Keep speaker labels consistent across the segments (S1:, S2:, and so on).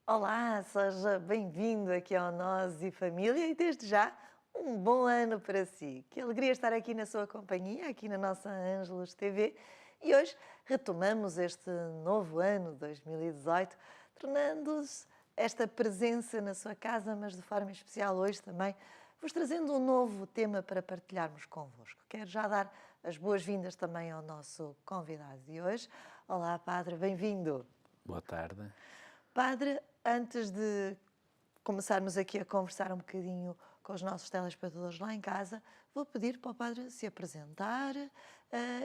S1: Olá, seja bem-vindo aqui ao Nós e Família e desde já um bom ano para si. Que alegria estar aqui na sua companhia, aqui na nossa Ângelos TV. E hoje retomamos este novo ano, 2018, tornando-se esta presença na sua casa, mas de forma especial hoje também, vos trazendo um novo tema para partilharmos convosco. Quero já dar as boas-vindas também ao nosso convidado de hoje. Olá, Padre, bem-vindo.
S2: Boa tarde.
S1: Padre, antes de começarmos aqui a conversar um bocadinho com os nossos telespectadores lá em casa, vou pedir para o Padre se apresentar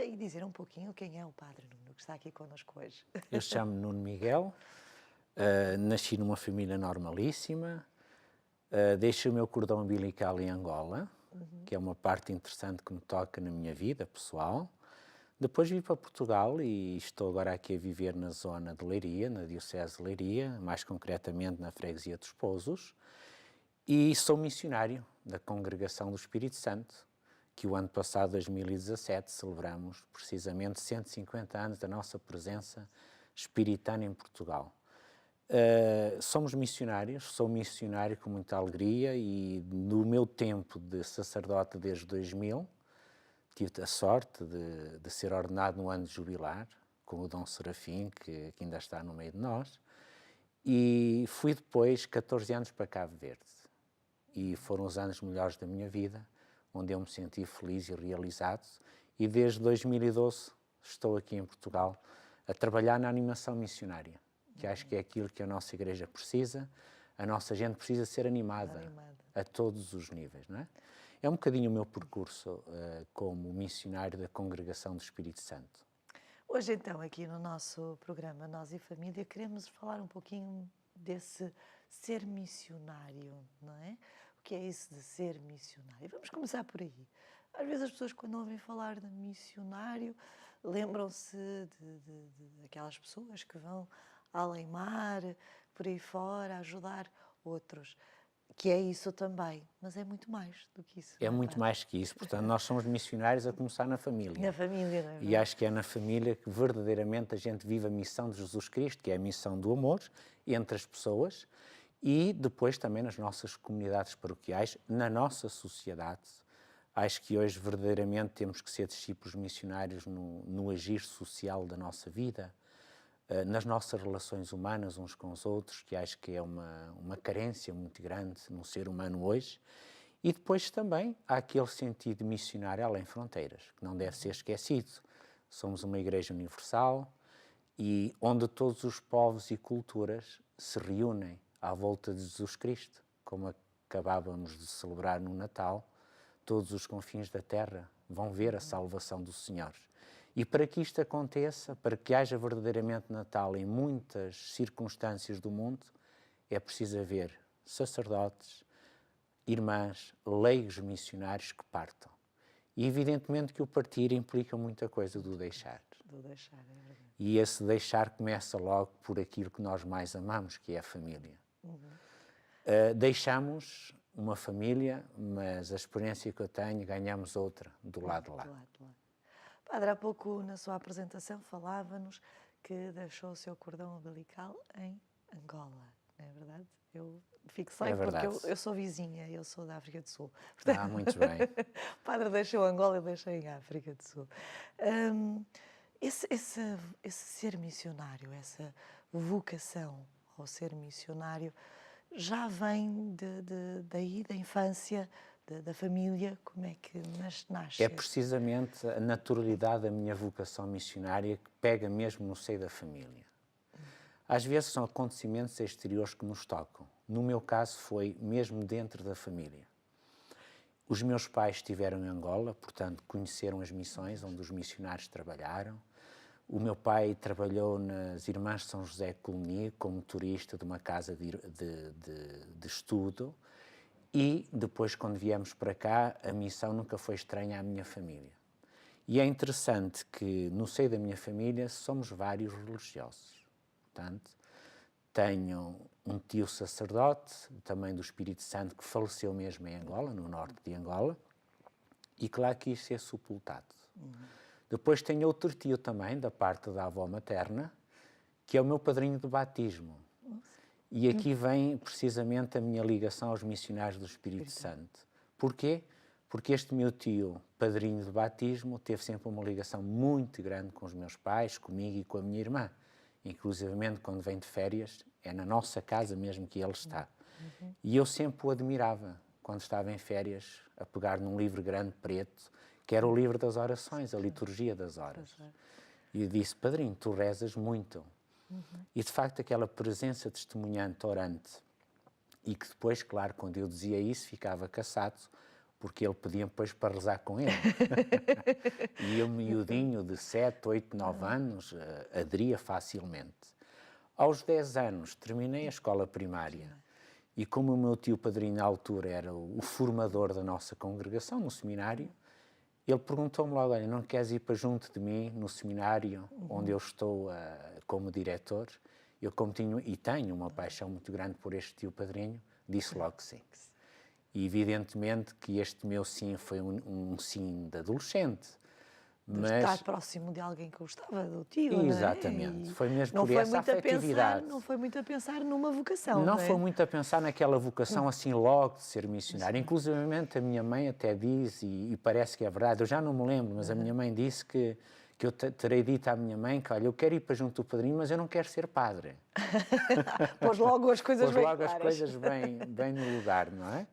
S1: e dizer um pouquinho quem é o Padre Nuno, que está aqui connosco hoje.
S2: Eu chamo-me Nuno Miguel, nasci numa família normalíssima, deixei o meu cordão umbilical em Angola, que é uma parte interessante que me toca na minha vida pessoal. Depois vim para Portugal e estou agora aqui a viver na zona de Leiria, na Diocese de Leiria, mais concretamente na Freguesia dos Pousos, e sou missionário da Congregação do Espírito Santo, que o ano passado, 2017, celebramos precisamente 150 anos da nossa presença espiritana em Portugal. Somos missionários, sou missionário com muita alegria e no meu tempo de sacerdote desde 2000, tive a sorte de ser ordenado no ano de jubilar, com o Dom Serafim, que ainda está no meio de nós, e fui depois 14 anos para Cabo Verde. E foram os anos melhores da minha vida, onde eu me senti feliz e realizado, e desde 2012 estou aqui em Portugal a trabalhar na animação missionária, que acho que é aquilo que a nossa Igreja precisa. A nossa gente precisa ser animada a todos os níveis, não é? É um bocadinho o meu percurso como missionário da Congregação do Espírito Santo.
S1: Hoje, então, aqui no nosso programa Nós e Família, queremos falar um pouquinho desse ser missionário, não é? O que é isso de ser missionário? Vamos começar por aí. Às vezes as pessoas, quando ouvem falar de missionário, lembram-se de aquelas pessoas que vão além-mar, por aí fora, ajudar outros. Que é isso também, mas é muito mais do que isso.
S2: É
S1: não
S2: muito
S1: Padre?
S2: mais que isso. Portanto, nós somos missionários a começar na família.
S1: Na família, não é
S2: E
S1: verdade?
S2: acho que é na família que verdadeiramente a gente vive a missão de Jesus Cristo, que é a missão do amor entre as pessoas, e depois também nas nossas comunidades paroquiais, na nossa sociedade. Acho que hoje verdadeiramente temos que ser discípulos missionários no agir social da nossa vida, nas nossas relações humanas uns com os outros, que acho que é uma carência muito grande no ser humano hoje. E depois também há aquele sentido missionário além fronteiras, que não deve ser esquecido. Somos uma igreja universal e onde todos os povos e culturas se reúnem à volta de Jesus Cristo, como acabávamos de celebrar no Natal. Todos os confins da terra vão ver a salvação do Senhor. E para que isto aconteça, para que haja verdadeiramente Natal em muitas circunstâncias do mundo, é preciso haver sacerdotes, irmãs, leigos missionários que partam. E evidentemente que o partir implica muita coisa do deixar.
S1: Do deixar, é verdade.
S2: E esse deixar começa logo por aquilo que nós mais amamos, que é a família. Deixamos uma família, mas a experiência que eu tenho, ganhamos outra do lado de lá.
S1: Do lado de lá. Padre, há pouco na sua apresentação falava-nos que deixou o seu cordão umbilical em Angola, não é verdade? Eu fixei
S2: É
S1: porque
S2: verdade.
S1: eu sou vizinha, eu sou da África do Sul.
S2: Muito bem.
S1: O padre deixou Angola e deixei em África do Sul. Esse ser missionário, essa vocação ao ser missionário, já vem daí, da infância, da família? Como é que nasce?
S2: É precisamente a naturalidade da minha vocação missionária que pega mesmo no seio da família. Às vezes são acontecimentos exteriores que nos tocam. No meu caso foi mesmo dentro da família. Os meus pais estiveram em Angola, portanto conheceram as missões onde os missionários trabalharam. O meu pai trabalhou nas Irmãs de São José Coloni como turista de uma casa de estudo e depois, quando viemos para cá, a missão nunca foi estranha à minha família. E é interessante que no seio da minha família somos vários religiosos. Portanto, tenho um tio sacerdote, também do Espírito Santo, que faleceu mesmo em Angola, no norte de Angola, e que lá quis ser sepultado. Depois tenho outro tio também, da parte da avó materna, que é o meu padrinho de batismo. E aqui vem precisamente a minha ligação aos missionários do Espírito Santo. Porquê? Porque este meu tio, padrinho de batismo, teve sempre uma ligação muito grande com os meus pais, comigo e com a minha irmã. Inclusivamente, quando vem de férias, é na nossa casa mesmo que ele está. E eu sempre o admirava, quando estava em férias, a pegar num livro grande preto, que era o livro das orações, a liturgia das horas. E eu disse, padrinho, tu rezas muito. E, de facto, aquela presença testemunhante, orante, e que depois, claro, quando eu dizia isso, ficava caçado, porque ele pedia depois para rezar com ele. E eu, miudinho de 7, 8, 9 anos, aderia facilmente. Aos 10 anos, terminei a escola primária. E como o meu tio padrinho, na altura, era o formador da nossa congregação no seminário, ele perguntou-me logo, olha, não queres ir para junto de mim no seminário onde eu estou como diretor? Eu, como tinha e tenho uma paixão muito grande por este tio padrinho, disse logo que sim. E evidentemente que este meu sim foi um sim de adolescente.
S1: Mas estar próximo de alguém que gostava do tio,
S2: exatamente,
S1: não é?
S2: foi mesmo por essa afetividade.
S1: Não foi muito a pensar numa vocação,
S2: não
S1: é?
S2: foi muito a pensar naquela vocação assim logo de ser missionário. Inclusivamente a minha mãe até diz, e parece que é verdade, eu já não me lembro, mas a minha mãe disse que eu terei dito à minha mãe que, olha, eu quero ir para junto do padrinho, mas eu não quero ser padre.
S1: Pôs logo as coisas bem claras.
S2: Pôs logo as coisas bem no lugar, não é?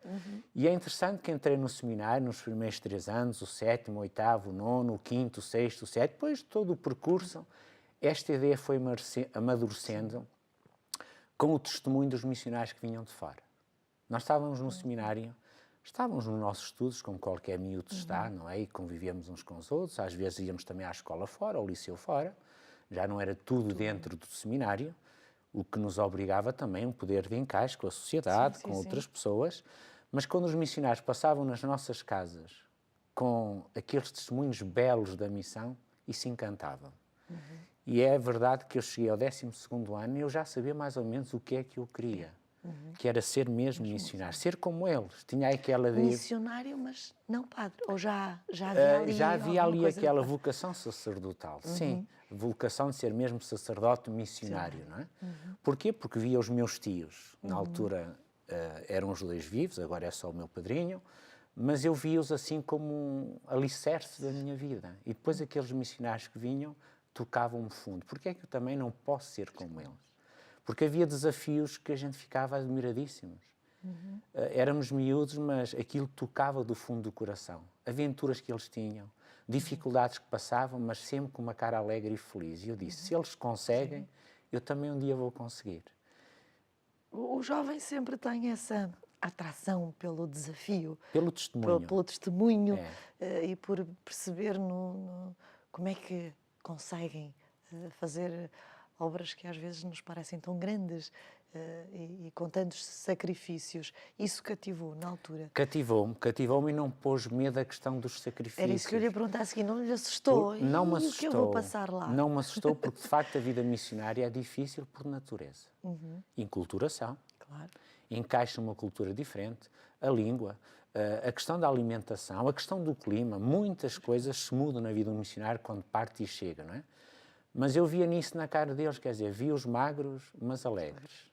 S2: E é interessante que entrei no seminário nos primeiros 3 anos, o 7º, o 8º, o 9º, o 5º, o 6º, o 7º, depois de todo o percurso, esta ideia foi amadurecendo com o testemunho dos missionários que vinham de fora. Nós estávamos no seminário, estávamos nos nossos estudos, como qualquer miúdo está, não é? E convivíamos uns com os outros, às vezes íamos também à escola fora, ao liceu fora, já não era tudo dentro do seminário, o que nos obrigava também a um poder de encaixe com a sociedade, com outras pessoas, mas quando os missionários passavam nas nossas casas com aqueles testemunhos belos da missão, isso encantava. E é verdade que eu cheguei ao 12º ano e eu já sabia mais ou menos o que é que eu queria. Que era ser mesmo missionário, ser como eles. Tinha aquela de...
S1: Missionário, mas não padre. Ou já havia ali
S2: já havia ali
S1: coisa
S2: aquela vocação sacerdotal. Sim, vocação de ser mesmo sacerdote missionário, não é? Porquê? Porque via os meus tios. Na altura eram os 2 vivos, agora é só o meu padrinho, mas eu via-os assim como um alicerce da minha vida. E depois aqueles missionários que vinham tocavam-me fundo. Porquê é que eu também não posso ser como eles? Porque havia desafios que a gente ficava admiradíssimos. Éramos miúdos, mas aquilo tocava do fundo do coração. Aventuras que eles tinham, dificuldades que passavam, mas sempre com uma cara alegre e feliz. E eu disse, se eles conseguem, eu também um dia vou conseguir.
S1: O jovem sempre tem essa atração pelo desafio.
S2: Pelo testemunho.
S1: Pelo testemunho e por perceber como é que conseguem fazer obras que às vezes nos parecem tão grandes e com tantos sacrifícios. Isso cativou na altura?
S2: Cativou-me e não pôs medo a questão dos sacrifícios.
S1: Era isso que eu lhe ia perguntar a seguir, não lhe assustou?
S2: Não me assustou.
S1: O que eu vou passar lá?
S2: Não me assustou porque, de facto, a vida missionária é difícil por natureza. Enculturação.
S1: Claro.
S2: Encaixa uma cultura diferente, a língua, a questão da alimentação, a questão do clima, muitas coisas se mudam na vida do missionário quando parte e chega, não é? Mas eu via nisso na cara deles, quer dizer, via-os magros, mas alegres.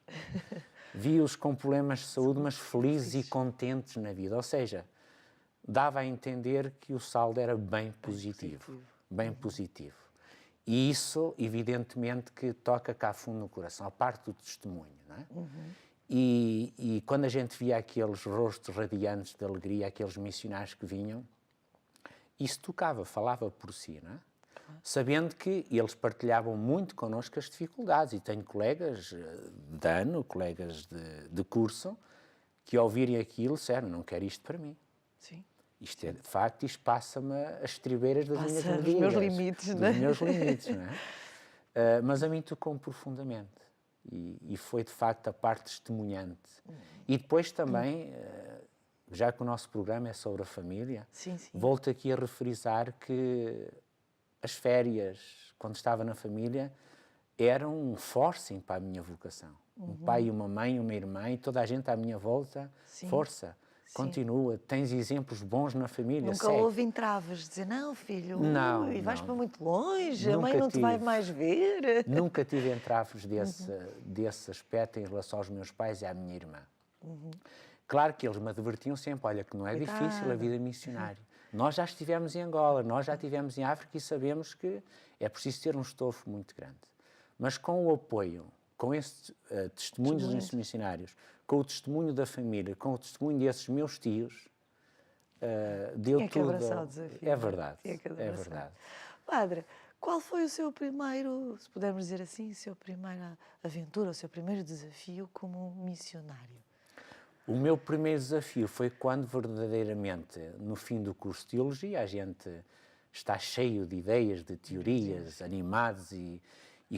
S2: Via-os com problemas de saúde, mas felizes e contentes na vida. Ou seja, dava a entender que o saldo era bem positivo. Bem positivo. E isso, evidentemente, que toca cá fundo no coração, a parte do testemunho, não é? E quando a gente via aqueles rostos radiantes de alegria, aqueles missionários que vinham, isso tocava, falava por si, não é? Sabendo que eles partilhavam muito connosco as dificuldades. E tenho colegas de ano, colegas de curso, que ao ouvirem aquilo disseram, não quero isto para mim.
S1: Sim.
S2: Isto é, de facto, isto passa-me as estribeiras das minhas medidas.
S1: Dos meus limites, não é?
S2: Dos meus limites, não é? Mas a mim tocou-me profundamente. E foi, de facto, a parte testemunhante. E depois também, já que o nosso programa é sobre a família, volto aqui a refrisar que as férias, quando estava na família, eram um forcing para a minha vocação. Um pai e uma mãe, uma irmã e toda a gente à minha volta, força. continua, tens exemplos bons na família,
S1: Nunca
S2: segue.
S1: houve entraves de dizer, não, filho,
S2: Não,
S1: ui, vais
S2: não.
S1: para muito longe, a mãe
S2: Nunca
S1: não te vai
S2: tive.
S1: mais ver.
S2: Nunca tive entraves desse aspecto em relação aos meus pais e à minha irmã. Claro que eles me advertiam sempre, olha, que não é difícil a
S1: Coitada.
S2: vida missionária. Nós já estivemos em Angola, nós já estivemos em África e sabemos que é preciso ter um estofo muito grande. Mas com o apoio, com esse testemunho dos missionários, com o testemunho da família, com o testemunho desses meus tios, deu
S1: Tinha que
S2: tudo.
S1: abraçar o desafio.
S2: É verdade,
S1: Tinha que
S2: é
S1: abraçar.
S2: verdade.
S1: Padre, qual foi o seu primeiro, se pudermos dizer assim, a sua primeira aventura, o seu primeiro desafio como missionário?
S2: O meu primeiro desafio foi quando verdadeiramente, no fim do curso de Teologia, a gente está cheio de ideias, de teorias, animados e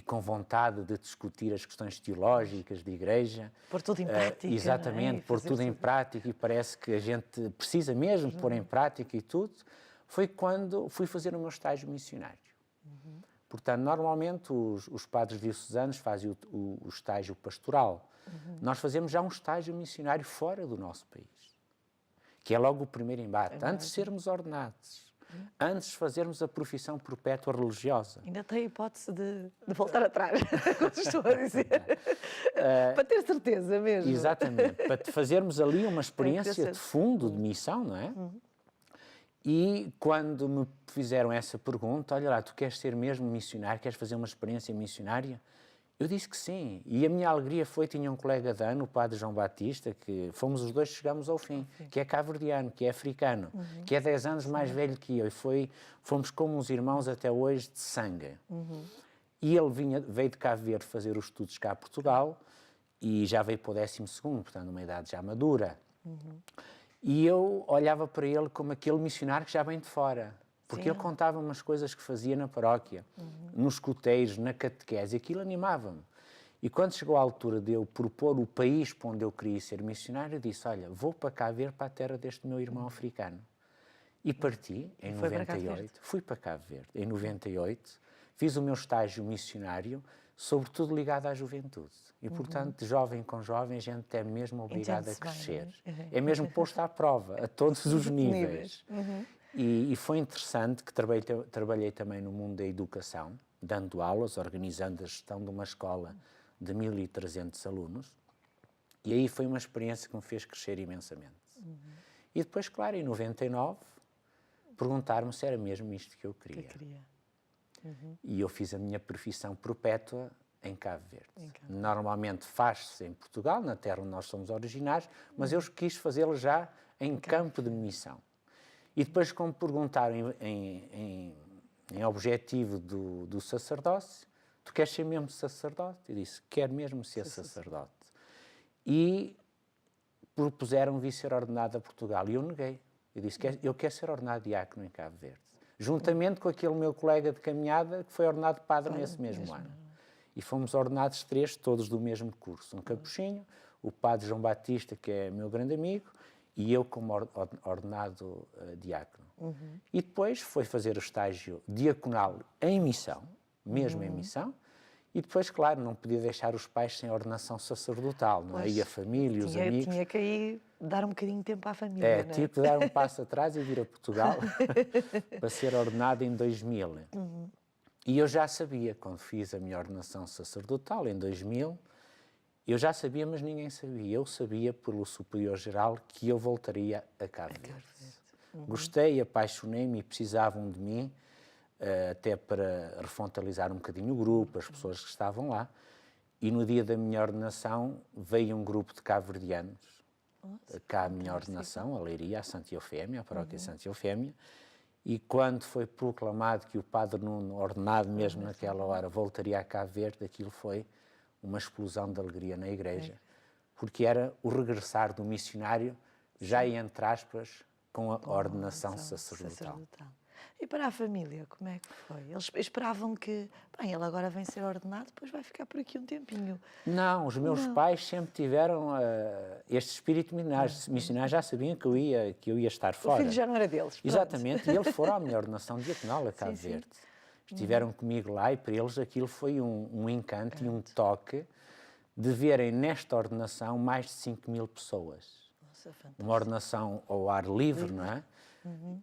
S2: com vontade de discutir as questões teológicas de igreja.
S1: Pôr tudo em prática,
S2: Exatamente,
S1: não é?
S2: pôr tudo em prática, e parece que a gente precisa mesmo de pôr em prática e tudo. Foi quando fui fazer o meu estágio missionário. Portanto, normalmente os padres diocesanos fazem o estágio pastoral. Nós fazemos já um estágio missionário fora do nosso país, que é logo o primeiro embate, antes de sermos ordenados, antes de fazermos a profissão perpétua religiosa.
S1: Ainda tem a hipótese de voltar atrás, como estou a dizer, para ter certeza mesmo.
S2: Exatamente, para fazermos ali uma experiência de fundo de missão, não é? E quando me fizeram essa pergunta, olha lá, tu queres ser mesmo missionário, queres fazer uma experiência missionária? Eu disse que sim, e a minha alegria foi, tinha um colega de ano, o padre João Batista, que fomos os dois que chegámos ao fim, que é cabo-verdiano, que é africano, que é 10 anos mais velho que eu, e fomos como uns irmãos até hoje de sangue. E ele veio de Cabo Verde fazer os estudos cá a Portugal, e já veio para o 12º, portanto, uma idade já madura. E eu olhava para ele como aquele missionário que já vem de fora. Porque ele contava umas coisas que fazia na paróquia, nos escuteiros, na catequese, e aquilo animava-me. E quando chegou a altura de eu propor o país para onde eu queria ser missionário, eu disse, olha, vou para cá ver para a terra deste meu irmão africano. E parti em 98, fui para Cabo Verde, em 98, fiz o meu estágio missionário, sobretudo ligado à juventude. E, portanto, de jovem com jovem, a gente é mesmo obrigado a crescer. É mesmo posto à prova, a todos os níveis. E foi interessante que trabalhei também no mundo da educação, dando aulas, organizando a gestão de uma escola de 1.300 alunos. E aí foi uma experiência que me fez crescer imensamente. E depois, claro, em 99, perguntaram-me se era mesmo isto que eu queria. E eu fiz a minha profissão perpétua em Cabo Verde. Normalmente faz-se em Portugal, na terra onde nós somos originários, mas eu quis fazê-lo já em campo de missão. E depois, como perguntaram em objetivo do sacerdócio, tu queres ser mesmo sacerdote? Eu disse, quero mesmo ser sacerdote. E propuseram vir ser ordenado a Portugal. E eu neguei. Eu disse, eu quero ser ordenado diácono em Cabo Verde. Juntamente com aquele meu colega de caminhada que foi ordenado padre nesse mesmo ano. E fomos ordenados 3, todos do mesmo curso. Um capuchinho, o padre João Batista, que é meu grande amigo, e eu como ordenado diácono. E depois foi fazer o estágio diaconal em missão, mesmo em missão, e depois, claro, não podia deixar os pais sem ordenação sacerdotal, não é? E a família, os amigos.
S1: Tinha que aí dar um bocadinho de tempo à família, não é?
S2: Tive que dar um passo atrás e vir a Portugal para ser ordenado em 2000. E eu já sabia, quando fiz a minha ordenação sacerdotal, em 2000, eu já sabia, mas ninguém sabia. Eu sabia, pelo superior-geral, que eu voltaria a Cabo Verde. Gostei, apaixonei-me e precisavam de mim, até para refontalizar um bocadinho o grupo, as pessoas que estavam lá. E no dia da minha ordenação, veio um grupo de cabo-verdianos, cá à minha ordenação, a Leiria, a Santa Eufémia, a paróquia Santa Eufémia. E quando foi proclamado que o padre Nuno, ordenado mesmo naquela hora, voltaria a Cabo Verde, aquilo foi uma explosão de alegria na igreja, porque era o regressar do missionário, já entre aspas, com a ordenação sacerdotal.
S1: E para a família, como é que foi? Eles esperavam que, bem, ele agora vem ser ordenado, depois vai ficar por aqui um tempinho.
S2: Não, os meus pais sempre tiveram este espírito missionário, já sabiam que eu ia estar fora.
S1: O filho já não era deles. Pronto.
S2: Exatamente, e eles foram à minha ordenação diaconal a Cabo Verde. Estiveram comigo lá e para eles aquilo foi um encanto e um toque de verem nesta ordenação mais de 5.000 pessoas.
S1: Nossa, fantástico.
S2: uma ordenação ao ar livre, não é?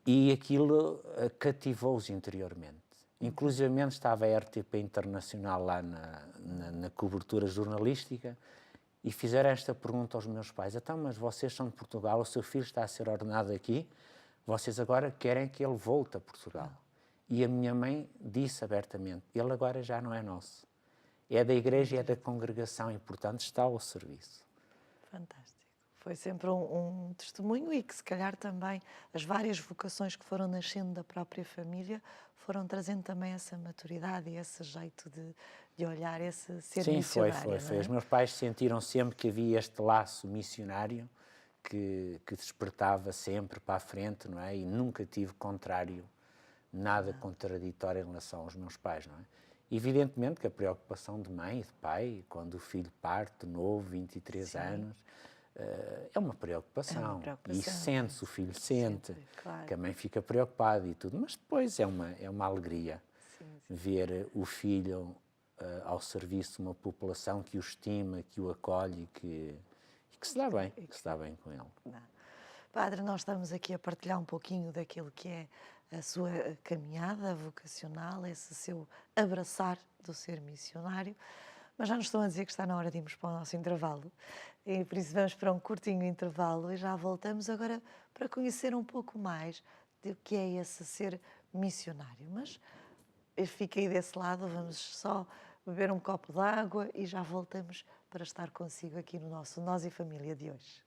S2: E aquilo cativou-os interiormente. Inclusivamente estava a RTP Internacional lá na cobertura jornalística e fizeram esta pergunta aos meus pais: então, mas vocês são de Portugal, o seu filho está a ser ordenado aqui, vocês agora querem que ele volte a Portugal. E a minha mãe disse abertamente: ele agora já não é nosso. É da igreja, é da congregação e, portanto, está ao serviço.
S1: Fantástico. Foi sempre um testemunho e que, se calhar, também as várias vocações que foram nascendo da própria família foram trazendo também essa maturidade e esse jeito de olhar, esse ser
S2: Sim,
S1: missionário.
S2: foi.
S1: Não é?
S2: Os meus pais sentiram sempre que havia este laço missionário que despertava sempre para a frente, não é? E nunca tive contrário, nada contraditório em relação aos meus pais, não é? Evidentemente que a preocupação de mãe e de pai, quando o filho parte novo, 23 anos, é uma preocupação. E sente-se, o filho sente,
S1: claro.
S2: que a mãe fica preocupada e tudo, mas depois é uma alegria ver o filho ao serviço de uma população que o estima, que o acolhe e que se dá bem, com ele.
S1: Não. Padre, nós estamos aqui a partilhar um pouquinho daquilo que é a sua caminhada vocacional, esse seu abraçar do ser missionário, mas já nos estão a dizer que está na hora de irmos para o nosso intervalo e por isso vamos para um curtinho intervalo e já voltamos agora para conhecer um pouco mais do que é esse ser missionário. Mas fica aí desse lado, vamos só beber um copo de água e já voltamos para estar consigo aqui no nosso Nós e Família de hoje.